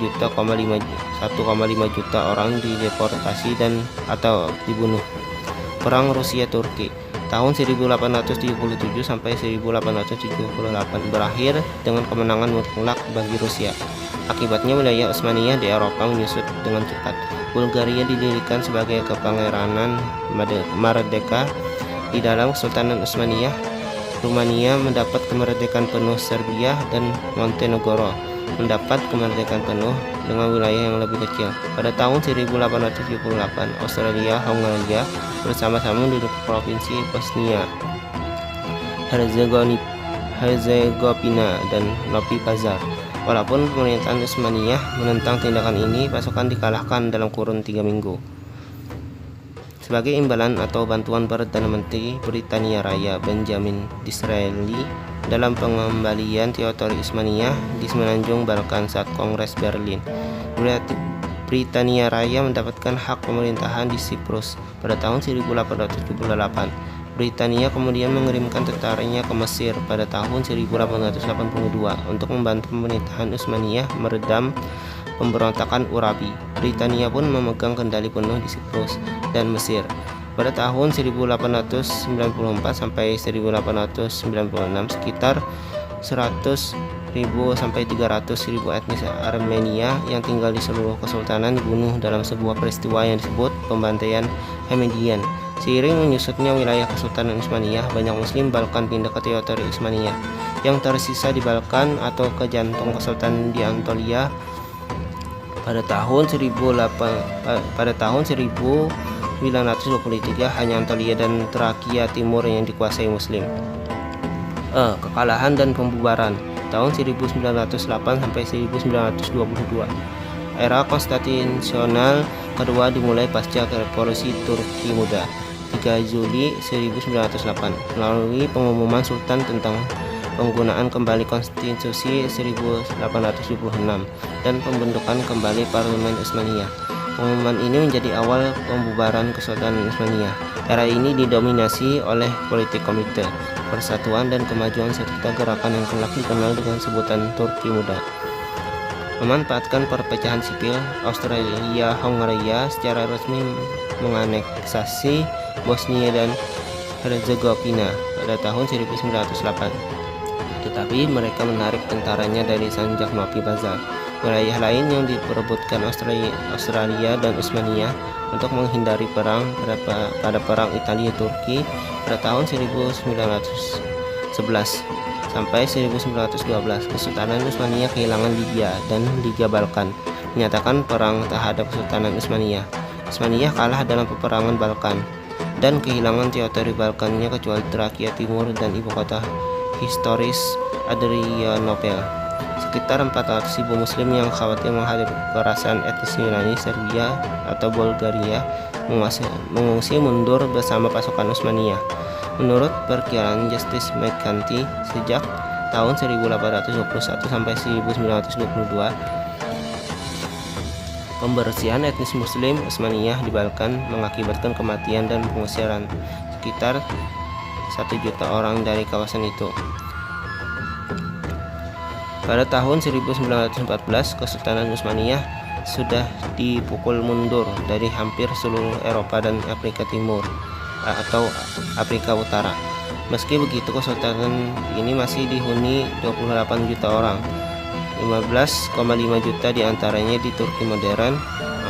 juta orang dideportasi dan atau dibunuh. Perang Rusia-Turki tahun 1877 sampai 1878 berakhir dengan kemenangan mutlak bagi Rusia. Akibatnya wilayah Utsmaniyah di Eropa menyusut dengan cepat. Bulgaria didirikan sebagai kepangeranan merdeka di dalam Kesultanan Utsmaniyah. Rumania mendapat kemerdekaan penuh. Serbia dan Montenegro mendapat kemerdekaan penuh dengan wilayah yang lebih kecil. Pada tahun 1878, Australia Hongaria bersama-sama menduduki provinsi Bosnia Herzegovina dan Novi Pazar. Walaupun pemerintahan Utsmaniyah menentang tindakan ini, pasukan dikalahkan dalam kurun 3 minggu. Sebagai imbalan atau bantuan, Perdana Menteri Britania Raya Benjamin Disraeli dalam pengembalian teritori Utsmaniyah di semenanjung Balkan saat Kongres Berlin. Britania Raya mendapatkan hak pemerintahan di Siprus pada tahun 1878. Britania kemudian mengirimkan tentaranya ke Mesir pada tahun 1882 untuk membantu pemerintahan Utsmaniyah meredam pemberontakan Urabi. Britania pun memegang kendali penuh di Siprus dan Mesir. Pada tahun 1894 sampai 1896 sekitar 100.000 sampai 300.000 etnis Armenia yang tinggal di seluruh kesultanan dibunuh dalam sebuah peristiwa yang disebut pembantaian Hamidian. Seiring menyusutnya wilayah Kesultanan Utsmaniyah, banyak Muslim Balkan pindah ke teritori Utsmaniyah. Yang tersisa di Balkan atau ke jantung Kesultanan di Anatolia pada tahun 1923 hanya Anatolia dan Trakia Timur yang dikuasai Muslim. Kekalahan dan pembubaran tahun 1908 sampai 1922. Era Konstantinopel kedua dimulai pasca Revolusi Turki Muda 3 Juli 1908 melalui pengumuman Sultan tentang penggunaan kembali Konstitusi 1826 dan pembentukan kembali Parlemen Utsmaniyah. Pengumuman ini menjadi awal pembubaran Kesultanan Utsmaniyah. Era ini didominasi oleh politik komite, persatuan dan kemajuan serta gerakan yang kelak dikenal dengan sebutan Turki Muda. Memanfaatkan perpecahan sipil, Austria-Hungaria secara resmi menganeksasi Bosnia dan Herzegovina pada tahun 1908. Tetapi mereka menarik tentaranya dari Sanjak Novi Bazar, wilayah lain yang diperebutkan Australia dan Utsmaniyah untuk menghindari perang pada perang Italia-Turki pada tahun 1911 sampai 1912. Kesultanan Utsmaniyah kehilangan Libya dan Liga Balkan, menyatakan perang terhadap Kesultanan Utsmaniyah. Utsmaniyah kalah dalam peperangan Balkan dan kehilangan teritori Balkannya kecuali Trakia Timur dan ibukota historis Adrianopel. Sekitar 400.000 Muslim yang khawatir menghadapi kekerasan etnis Yunani, Serbia atau Bulgaria mengungsi mundur bersama pasukan Utsmaniyah. Menurut perkiraan Justice McCarthy, sejak tahun 1821 sampai 1922, pembersihan etnis Muslim Utsmaniyah di Balkan mengakibatkan kematian dan pengusiran sekitar 1 juta orang dari kawasan itu. Pada tahun 1914, Kesultanan Utsmaniyah sudah dipukul mundur dari hampir seluruh Eropa dan Afrika Timur atau Afrika Utara. Meski begitu, kesultanan ini masih dihuni 28 juta orang. 15,5 juta diantaranya di Turki modern,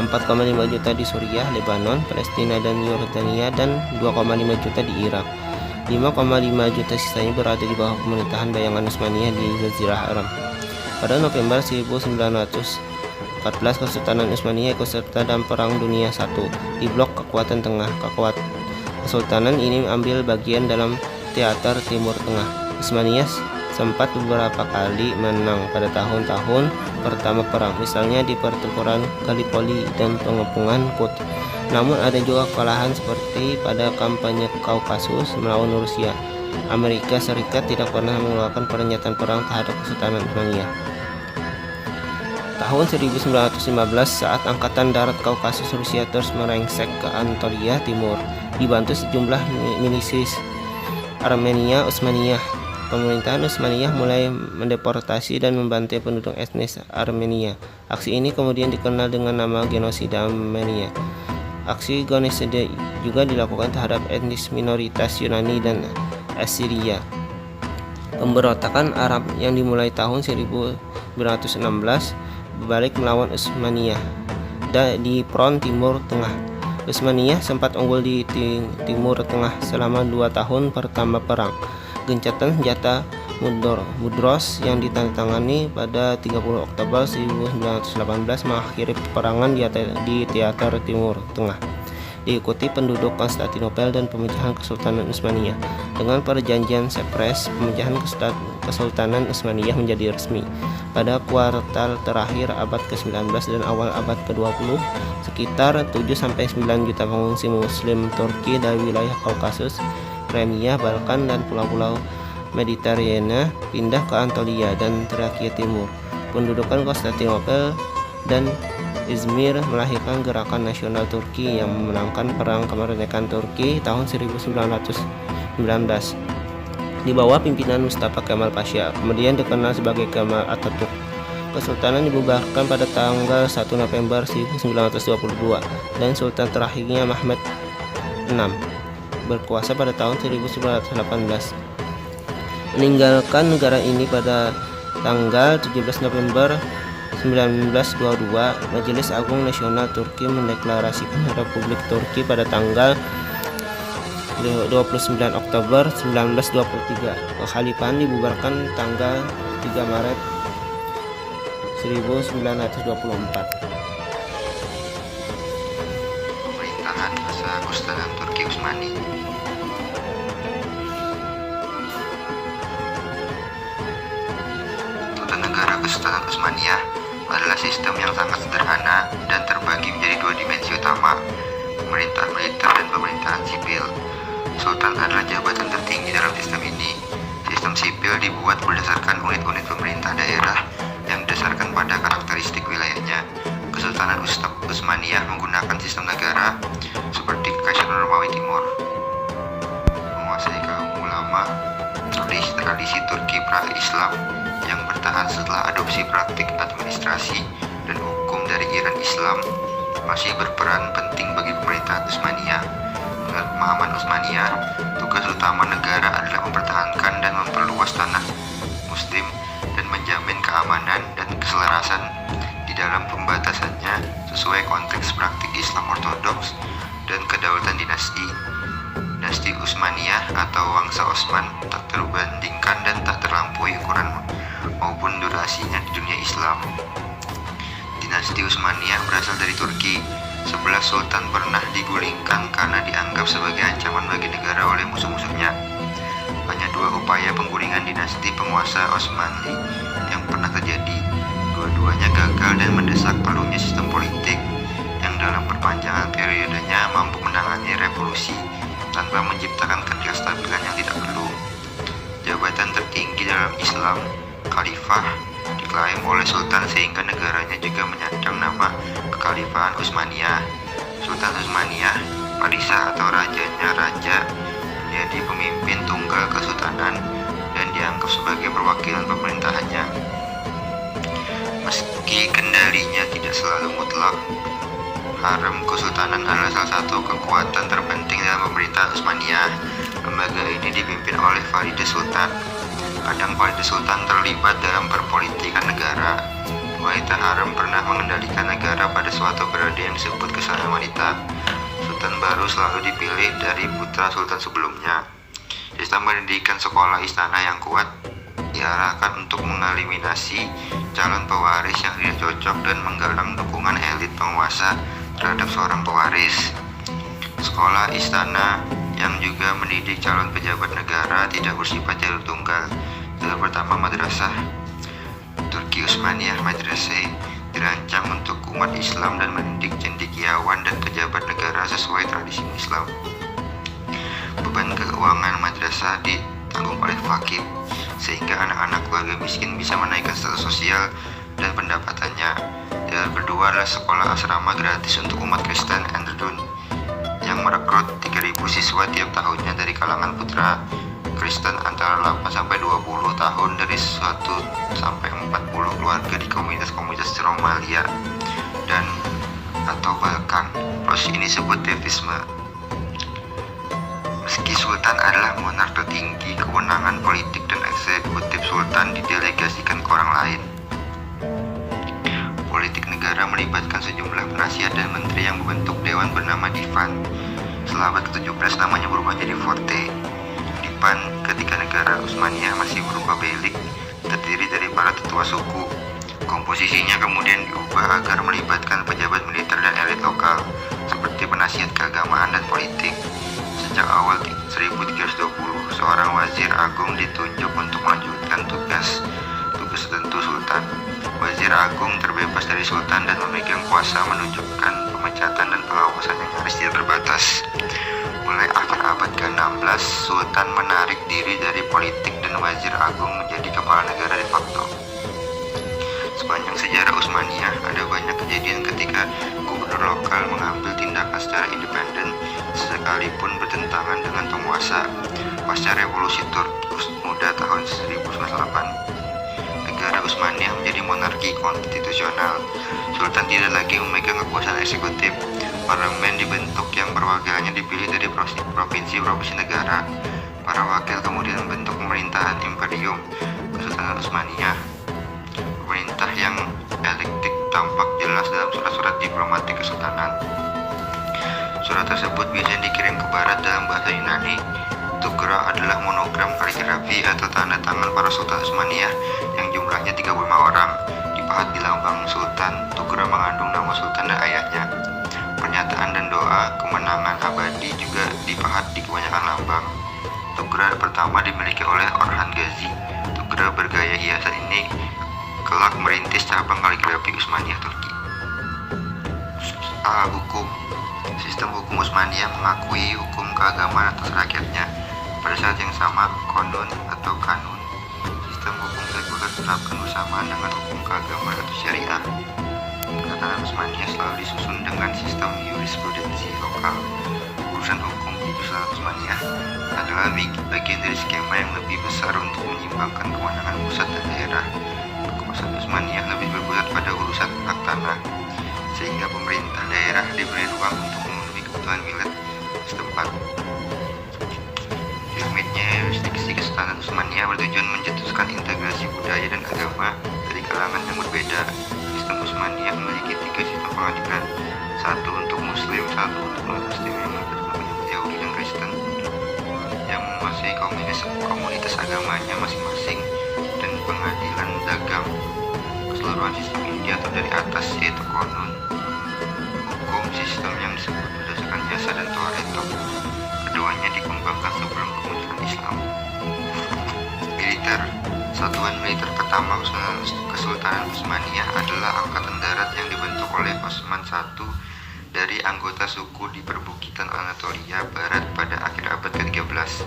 4,5 juta di Suriah, Lebanon, Palestina dan Yordania, dan 2,5 juta di Irak. 5,5 juta sisanya berada di bawah pemerintahan bayangan Utsmaniyah di Jazirah Arab. Pada November 1914, Kesultanan Utsmaniyah ikut serta dalam Perang Dunia I di blok kekuatan tengah. Kesultanan ini ambil bagian dalam teater Timur Tengah. Utsmaniyah sempat beberapa kali menang pada tahun-tahun pertama perang, misalnya di pertempuran Gallipoli dan pengepungan Kut. Namun ada juga kekalahan seperti pada kampanye Kaukasus melawan Rusia. Amerika Serikat tidak pernah mengeluarkan pernyataan perang terhadap Kesultanan Utsmaniyah. Tahun 1915, saat Angkatan Darat Kaukasus Rusia terus merengsek ke Anatolia Timur, dibantu sejumlah milisis Armenia Utsmaniyah, pemerintahan Utsmaniyah mulai mendeportasi dan membantai penduduk etnis Armenia. Aksi ini kemudian dikenal dengan nama genosida Armenia. Aksi genosida juga dilakukan terhadap etnis minoritas Yunani dan Assyria. Pemberontakan Arab yang dimulai tahun 1916 berbalik melawan Utsmaniyah di front Timur Tengah. Utsmaniyah sempat unggul di Timur Tengah selama 2 tahun pertama perang. Gencatan senjata Mudros yang ditandatangani pada 30 Oktober 1918 mengakhiri peperangan di teater Timur Tengah. Diikuti penduduk Konstantinopel dan pemecahan Kesultanan Utsmaniyah. Dengan perjanjian Sevres, pemecahan Kesultanan Utsmaniyah menjadi resmi. Pada kuartal terakhir abad ke-19 dan awal abad ke-20, sekitar 7-9 juta pengungsi Muslim Turki dari wilayah Kaukasus, Crimea, Balkan, dan pulau-pulau Mediterania pindah ke Anatolia dan Trakia Timur. Pendudukan Konstantinopel dan Izmir melahirkan gerakan nasional Turki yang memenangkan perang kemerdekaan Turki tahun 1919 di bawah pimpinan Mustafa Kemal Pasha, kemudian dikenal sebagai Kemal Atatürk. Kesultanan dibubarkan pada tanggal 1 November 1922 dan Sultan terakhirnya Mehmed berkuasa pada tahun 1918. Meninggalkan negara ini pada tanggal 17 November 1922, Majelis Agung Nasional Turki mendeklarasikan Republik Turki pada tanggal 29 Oktober 1923. Kekhalifahan dibubarkan tanggal 3 Maret 1924. Pemerintahan masa Kesultanan Turki Utsmani. Tata negara Kesultanan Utsmaniyah adalah sistem yang sangat sederhana dan terbagi menjadi dua dimensi utama, pemerintahan militer dan pemerintahan sipil. Sultan adalah jabatan tertinggi dalam sistem ini. Sistem sipil dibuat berdasarkan unit-unit pemerintah daerah yang berdasarkan pada karakteristik wilayahnya. Kesultanan Utsmaniyah menggunakan sistem negara seperti Kekaisaran Romawi Timur, menguasai kaum ulama, tradisi Turki pra-Islam yang bertahan setelah adopsi praktik administrasi dan hukum dari Iran Islam masih berperan penting bagi pemerintah Utsmaniyah. Menurut pemahaman Utsmaniyah, tugas utama negara adalah mempertahankan dan memperluas tanah Muslim dan menjamin keamanan dan keselarasan di dalam pembatasannya sesuai konteks praktik Islam Ortodoks dan kedaulatan dinasti. Dinasti Utsmaniyah atau Wangsa Osman tak terbandingkan dan tak terlampaui ukuran maupun durasinya di dunia Islam. Dinasti Utsmaniyah berasal dari Turki. 11 sultan pernah digulingkan karena dianggap sebagai ancaman bagi negara oleh musuh-musuhnya. Hanya 2 upaya penggulingan dinasti penguasa Osmanli yang pernah terjadi. Dua-duanya gagal dan mendesak perlunya sistem politik yang dalam perpanjangan periodenya mampu menangani revolusi tanpa menciptakan ketidakstabilan yang tidak perlu. Jabatan tertinggi dalam Islam, Khalifah, diklaim oleh Sultan sehingga negaranya juga menyandang nama Kekhalifahan Utsmaniyah. Sultan Utsmaniyah, Parisah atau rajanya raja, menjadi pemimpin tunggal kesultanan dan dianggap sebagai perwakilan pemerintahannya. Meski kendalinya tidak selalu mutlak, harem kesultanan adalah salah satu kekuatan terpenting dalam pemerintah Utsmaniyah. Lembaga ini dipimpin oleh Valide Sultan. Kadang Valide Sultan terlibat dalam perpolitikan negara. Wanita harem pernah mengendalikan negara pada suatu periode yang disebut kesulitan wanita. Sultan baru selalu dipilih dari putra sultan sebelumnya. Sistem pendidikan sekolah istana yang kuat diarahkan untuk mengeliminasi calon pewaris yang tidak cocok dan menggalang dukungan elit penguasa terhadap seorang pewaris. Sekolah istana yang juga mendidik calon pejabat negara tidak bersifat jalur tunggal. Jalur pertama madrasah Turki Utsmaniyah Madrasah dirancang untuk umat Islam dan mendidik cendekiawan dan pejabat negara sesuai tradisi Islam. Beban keuangan madrasah ditanggung oleh fakir, sehingga anak-anak keluarga miskin bisa menaikkan status sosial dan pendapatannya. Jalur kedua adalah sekolah asrama gratis untuk umat Kristen Anderdun yang merekrut 3.000 siswa tiap tahunnya dari kalangan putra Kristen antara 8-20 tahun dari 1-40 keluarga di komunitas-komunitas Romalia dan atau Balkan. Proses ini disebut devisme. Meski Sultan adalah monark tertinggi, kewenangan politik dan eksekutif Sultan didelegasikan ke orang lain. Politik negara melibatkan sejumlah penasihat dan menteri yang membentuk dewan bernama Divan. Setelah abad ke-17 namanya berubah jadi Forte. Divan ketika negara Utsmaniyah masih berupa beylik, terdiri dari para tetua suku. Komposisinya kemudian diubah agar melibatkan pejabat militer dan elit lokal, seperti penasihat keagamaan dan politik. Sejak awal 1320, seorang wazir agung ditunjuk untuk melanjutkan tugas tertentu Sultan. Wazir agung terbebas dari Sultan dan memegang kuasa menunjukkan pemecatan dan pengawasan yang nyaris tidak terbatas. Mulai akhir abad ke-16, Sultan menarik diri dari politik dan wazir agung menjadi kepala negara de facto. Sepanjang sejarah Utsmaniyah, ada banyak kejadian ketika gubernur lokal mengambil tindakan secara independen sekalipun bertentangan dengan penguasa. Pasca revolusi Turki Muda tahun 1908, negara Utsmaniyah menjadi monarki konstitusional. Sultan tidak lagi memegang kekuasaan eksekutif. Parlemen dibentuk yang berwarna perwakilannya dipilih dari provinsi-provinsi negara. Para wakil kemudian membentuk pemerintahan Imperium Kesultanan Utsmaniyah. Pemerintah yang elektik tampak jelas dalam surat-surat diplomatik kesultanan. Surat tersebut biasanya dikirim ke barat dalam bahasa Yunani. Tugra adalah monogram kaligrafi atau tanda tangan para Sultan Utsmaniyah yang jumlahnya 35 orang. Dipahat di lambang Sultan, tugra mengandung nama Sultan dan ayahnya. Pernyataan dan doa kemenangan abadi juga dipahat di kebanyakan lambang. Tugra pertama dimiliki oleh Orhan Gazi. Tugra bergaya hiasan ini kelak merintis cabang kaligrafi Utsmaniyah Turki. Hukum. Sistem hukum Utsmaniyah mengakui hukum keagamaan atas rakyatnya. Pada saat yang sama, konun atau kanun, sistem hukum sekuler diterapkan bersamaan dengan hukum keagamaan atau syariah. Kesultanan Utsmaniyah selalu disusun dengan sistem jurisprudensi lokal. Urusan hukum di Kesultanan Utsmaniyah adalah bagian dari skema yang lebih besar untuk menyimbangkan kewenangan pusat dan daerah. Kekuasaan Utsmaniyah lebih berpusat pada urusan hak tanah, sehingga pemerintah daerah diberi ruang untuk memenuhi kebutuhan milik setempat. Rumitnya yurisdiksi Kesultanan Utsmaniyah bertujuan mencetuskan integrasi budaya dan agama dari kalangan yang berbeda. Sistem Utsmaniyah memiliki 3 sistem pengadilan, satu untuk Muslim, satu untuk non-Muslim yang melibatkan penyebut Yahudi dan Kristen yang menguasai komunitas agamanya masing-masing, dan pengadilan dagang. Keseluruhan sistem ini diatur dari atas, yaitu konun. Hukum sistem yang disebut berdasarkan jasa dan Toareto. Keduanya dikembangkan sebelum kemunculan Islam. Militer. Satuan militer pertama Kesultanan Utsmaniyah adalah Angkatan Darat yang dibentuk oleh Osman I dari anggota suku di perbukitan Anatolia Barat pada akhir abad ke-13.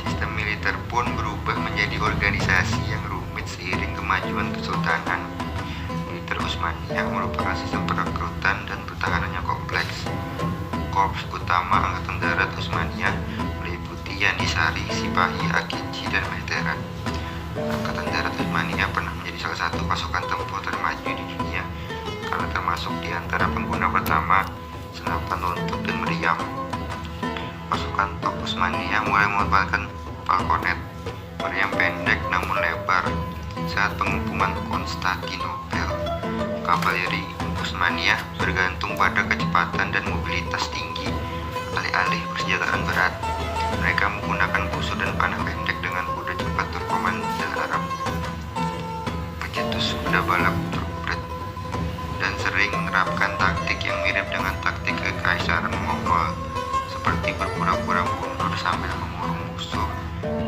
Sistem militer pun berubah menjadi organisasi yang rumit seiring kemajuan kesultanan. Militer Utsmaniyah merupakan sistem perekrutan dan pertahanannya kompleks. Korps utama Angkatan Darat Utsmaniyah meliputi Yanisari, Sipahi, Akinci, dan Militeran. Angkatan Darat Utsmaniyah pernah menjadi salah satu pasukan tempur termaju di dunia karena termasuk di antara pengguna pertama senapan lontot dan meriam. Pasukan top Utsmaniyah mulai mengembangkan falconet, meriam pendek namun lebar, saat pengepungan Konstantinopel. Kavaleri Utsmaniyah bergantung pada kecepatan dan mobilitas tinggi, alih-alih persenjataan berat. Mereka menggunakan busur dan panah pendek dengan kuda cepat Turkoman dan Arab, pencetus kuda balap Turkbred, dan sering menerapkan taktik yang mirip dengan taktik kekaisaran Mongol, seperti berpura-pura mundur sambil mengurung musuh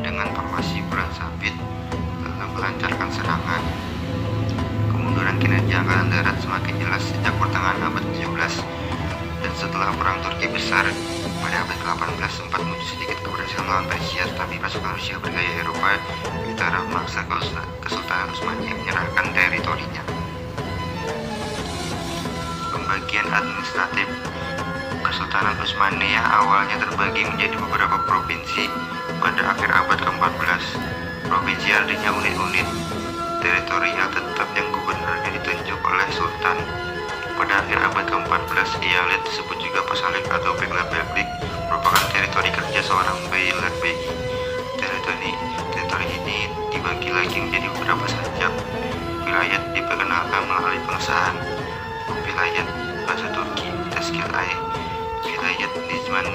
dengan formasi bulan sabit lalu melancarkan serangan. Kemunduran kinerja Angkatan Darat semakin jelas sejak pertengahan abad ke-17, dan setelah Perang Turki Besar pada abad ke-18 sempat muncul sedikit keberhasilan melawan Persia, tetapi pasukan Rusia bergaya Eropa militer memaksa Kesultanan Utsmaniyah menyerahkan teritorinya. Pembagian administratif. Kesultanan Utsmaniyah awalnya terbagi menjadi beberapa provinsi pada akhir abad ke-14. Provinsi artinya unit-unit teritorial tetap yang gubernurnya ditunjuk oleh sultan. Pada akhir abad ke-14, eyalet disebut juga pasalik atau beglerbeg merupakan teritori kerja seorang beylerbegi. Teritori ini dibagi lagi menjadi beberapa sajak. Wilayah diperkenalkan melalui pengesahan Wilayah bahasa Turki Teskil-i Wilayah Nizam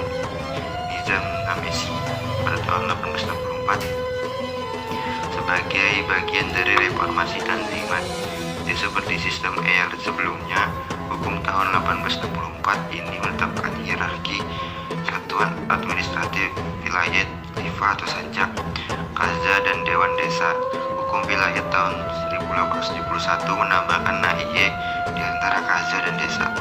Namesi pada tahun 1864 sebagai bagian dari reformasi Tanzimat. Seperti sistem eyalet sebelumnya, hukum tahun 1864 ini menetapkan hierarki satuan administratif wilayah, liva atau sajak, kaza, dan dewan desa. Hukum wilayah tahun 1871 menambahkan nahiye di antara kaza dan desa.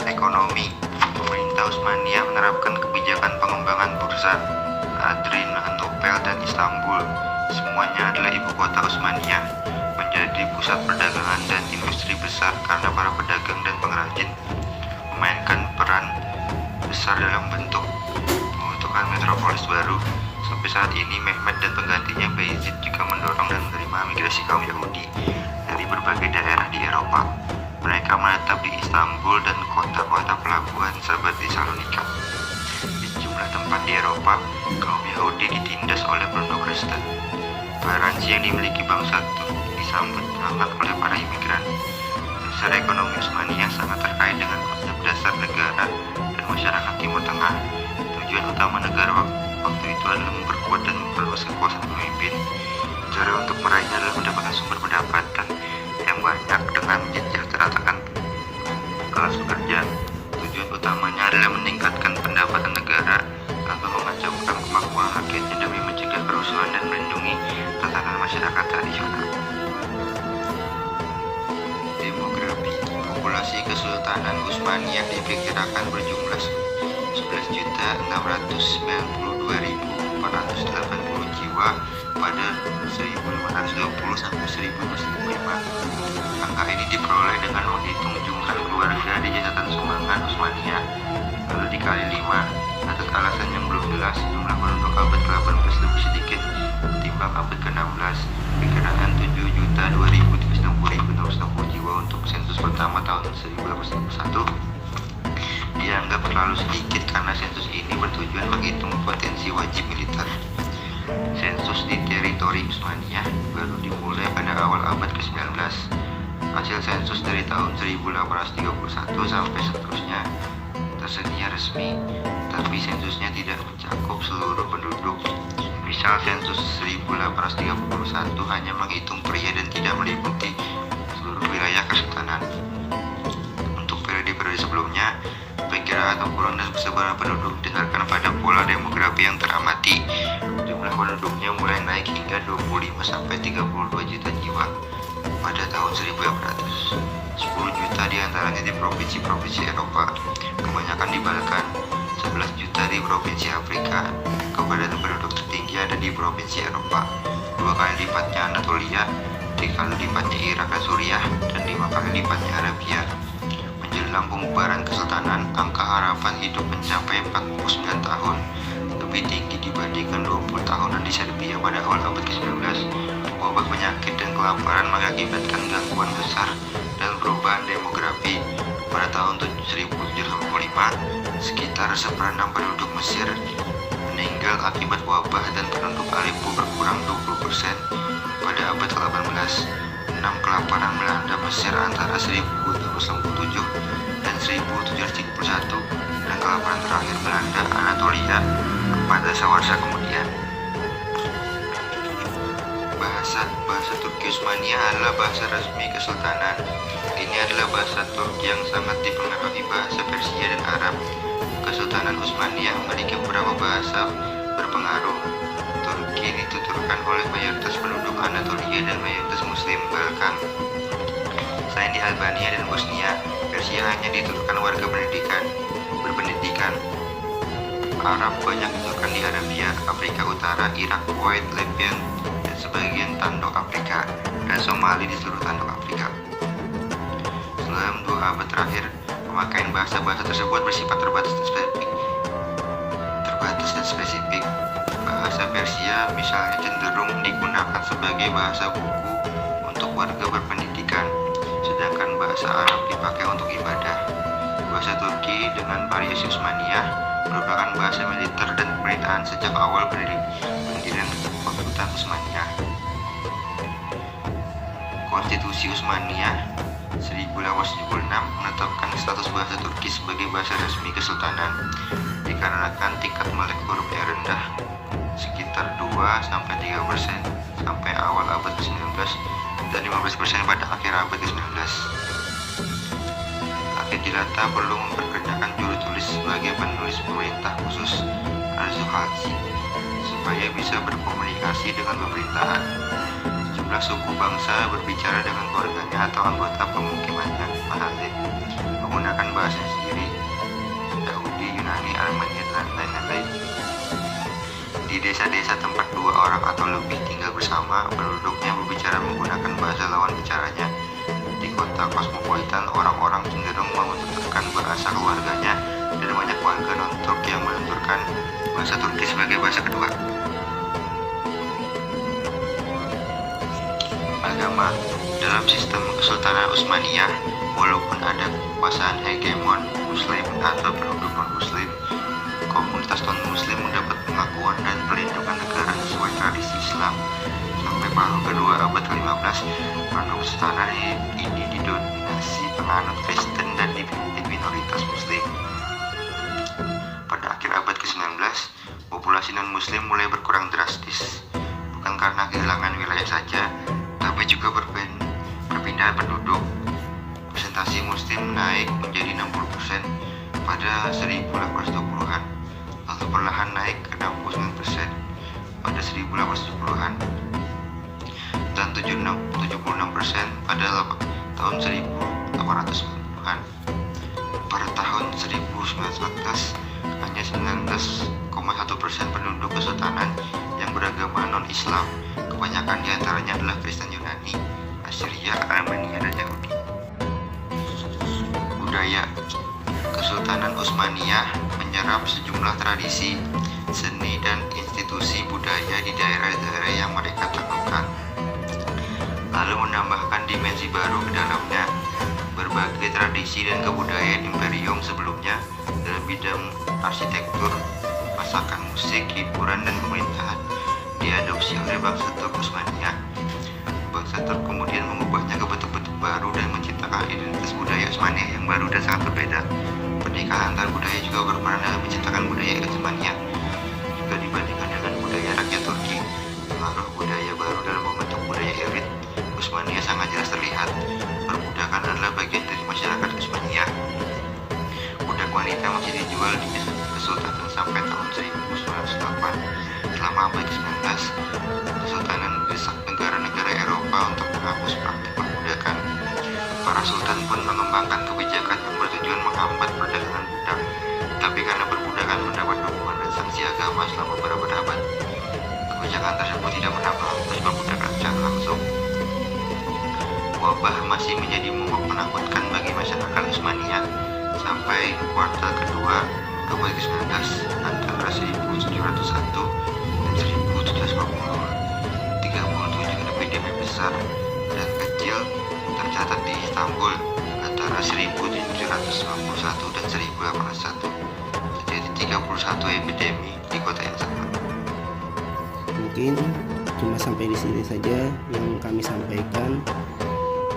Ekonomi. Pemerintah Utsmaniyah menerapkan kebijakan pengembangan bursa. Adrianopel dan Istanbul, semuanya adalah ibu kota Utsmaniyah, menjadi pusat perdagangan dan industri besar karena para pedagang dan pengrajin memainkan peran besar dalam bentuk pembentukan metropolis baru. Sampai saat ini, Mehmed dan penggantinya Bayezid juga mendorong dan menerima migrasi kaum Yahudi dari berbagai daerah di Eropa. Mereka menetap di Istanbul dan kota-kota pelabuhan pelabuhan Sabat di Salonika. Di sejumlah tempat di Eropa, kaum Yahudi ditindas oleh penduduk Kristen. Toleransi yang dimiliki bangsa Turki disambut hangat oleh para imigran. Dasar ekonomi Utsmaniyah sangat terkait dengan konsep dasar negara dan masyarakat Timur Tengah. Tujuan utama negara waktu itu adalah memperkuat dan memperluas kekuasaan pemimpin. Cara untuk meraihnya adalah mendapatkan sumber pendapatan yang banyak dengan mensejahterakan kelas pekerja. Tujuan utamanya adalah meningkatkan pendapatan negara tanpa mengacaukan kemakmuran rakyatnya demi mencegah kerusuhan dan melindungi tatanan masyarakat tradisional. Demografi. Populasi Kesultanan Utsmaniyah diperkirakan berjumlah 11.692.480 jiwa pada 1520 sampai 1205. Angka ini diperoleh dengan menghitung jumlah keluarga di catatan Sumangan Utsmaniyah lalu dikali 5. Atas alasan yang belum jelas, jumlah penduduk abad ke-18 lebih sedikit ketimbang abad ke-16. Perkiraan 7.260.660 jiwa untuk sensus pertama tahun 1861 dianggap terlalu sedikit karena sensus ini bertujuan menghitung potensi wajib militer. Sensus di teritori Utsmaniyah baru dimulai pada awal abad ke-19. Hasil sensus dari tahun 1831 sampai seterusnya tersedia resmi, tapi sensusnya tidak mencakup seluruh penduduk. Misal sensus 1831 hanya menghitung pria dan tidak meliputi seluruh wilayah kesultanan. Untuk periode-periode sebelumnya, perkiraan ukuran dan persebaran penduduk didasarkan pada pola demografi yang teramati. Jumlah penduduknya mulai naik hingga 25 sampai 32 juta jiwa pada tahun 1800. 10 juta diantaranya di provinsi-provinsi Eropa, kebanyakan di Balkan, 11 juta di provinsi Afrika. Kepadatan penduduk tertinggi ada di provinsi Eropa, 2 kali lipatnya Anatolia, 3 kali lipatnya Irak dan Suriah, dan 5 kali lipatnya Arabia. Menjelang pembubaran kesultanan, angka harapan hidup mencapai 49 tahun, lebih tinggi dibandingkan 20 tahunan di Serbia pada awal abad ke-19. Wabah penyakit dan kelaparan mengakibatkan gangguan besar dan perubahan demografi. Pada tahun 1755, sekitar seperenam penduduk Mesir meninggal akibat wabah dan penduduk Aleppo berkurang 20%. Pada abad ke-18, 6 kelaparan melanda Mesir antara 1297 dan 1731, dan kelaparan terakhir melanda Anatolia pada Sawarsa kemudian. Bahasa Turki Utsmaniyah adalah bahasa resmi kesultanan. Ini adalah bahasa Turki yang sangat dipengaruhi bahasa Persia dan Arab. Kesultanan Utsmaniyah memiliki beberapa bahasa berpengaruh. Turki dituturkan oleh mayoritas penduduk Anatolia dan mayoritas Muslim Balkan. Selain di Albania dan Bosnia, Persia hanya dituturkan warga berpendidikan. Arab banyak dituturkan di Arabia, Afrika Utara, Irak, Kuwait, Lebanon, dan sebagian tanduk Afrika, dan Somali di seluruh tanduk Afrika. Dalam 2 abad terakhir, pemakaian bahasa-bahasa tersebut bersifat terbatas dan spesifik. Bahasa Persia misalnya cenderung digunakan sebagai bahasa buku untuk warga berpendidikan, sedangkan bahasa Arab dipakai untuk ibadah. Bahasa Turki dengan variasi Utsmaniyah merupakan bahasa militer dan pemerintahan sejak awal pendirian Kesultanan Utsmaniyah. Konstitusi Utsmaniyah 1876 menetapkan status bahasa Turki sebagai bahasa resmi kesultanan dikarenakan tingkat melek hurufnya rendah, sekitar 2-3% sampai awal abad ke-19 dan 15% pada akhir abad ke-19. Rakyat jelata perlu memperkerjakan juru tulis sebagai penulis pemerintah khusus Arzuhazi supaya bisa berkomunikasi dengan pemerintahan. Sejumlah suku bangsa berbicara dengan keluarganya atau anggota pemukimannya Mahazin menggunakan bahasanya sendiri, Yahudi, Yunani, Armenia, dan lain-lain. Di desa-desa tempat 2 orang atau lebih tinggal bersama, penduduknya berbicara menggunakan bahasa lawan bicaranya. Di kota kosmopolitan, orang-orang cenderung menuturkan bahasa keluarganya, dan banyak warga non-Turk yang menuturkan bahasa Turki sebagai bahasa kedua. Agama. Dalam sistem Kesultanan Utsmaniyah, Walaupun ada kekuasaan hegemon Muslim atau penduduk non-Muslim, komunitas non-Muslim mendapat pengakuan dan perlindungan negara sesuai tradisi Islam. Sampai paruh kedua abad ke-15, penduduk kesultanan ini didominasi penganut Kristen dan dipimpin minoritas Muslim. Pada akhir abad ke-19, populasi non-Muslim mulai berkurang drastis, bukan karena kehilangan wilayah saja, tapi juga perpindahan penduduk. Presentasi Muslim naik menjadi 60% pada 1820-an, lalu perlahan naik ke 69% pada 1870-an, dan 76% pada tahun 1890-an. Pada tahun 1914, hanya 19,1% penduduk kesultanan yang beragama non-Islam, kebanyakan diantaranya adalah Kristen Yunani, Assyria, Armenia, dan Yahudi. Budaya Kesultanan Utsmaniyah menyerap sejumlah tradisi, seni, dan institusi budaya di daerah-daerah yang mereka taklukkan, lalu menambahkan dimensi baru ke dalamnya. Berbagai tradisi dan kebudayaan imperium sebelumnya dalam bidang arsitektur, masakan, musik, hiburan, dan pemerintahan diadopsi oleh bangsa Turk Utsmaniyah. Bangsa Turk kemudian mengubahnya ke bentuk-bentuk baru dan menciptakan identitas budaya Utsmaniyah yang baru dan sangat berbeda. Pernikahan antar budaya juga berperan dalam menciptakan budaya Utsmaniyah. Jika dibandingkan dengan budaya rakyat Turki, pengaruh budaya baru dalam membentuk budaya elit Utsmaniyah sangat jelas terlihat. Perbudakan adalah bagian dari masyarakat Utsmaniyah. Budak wanita masih dijual di Kesultanan sampai tahun 1908. Selama abad ke-19, Kesultanan mendesak negara-negara Eropa untuk menghapus praktik perbudakan. Para sultan pun mengembangkan kebijakan yang bertujuan menghambat perdagangan budak. Tapi karena perbudakan mendapat dukungan dan sanksi agama selama beberapa abad, kebijakan tersebut tidak pernah menghapus perbudakan secara langsung. Wabah masih menjadi momok menakutkan bagi masyarakat Utsmaniyah sampai kuartal kedua abad ke-19 antara 1701 dan 1750. 37 epidemi besar dan kecil tercatat di Istanbul antara 1791 dan 1801. Terjadi 31 epidemi di kota yang sama. Mungkin cuma sampai di sini saja yang kami sampaikan.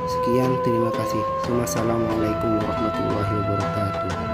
Sekian, terima kasih. Wassalamualaikum warahmatullahi wabarakatuh.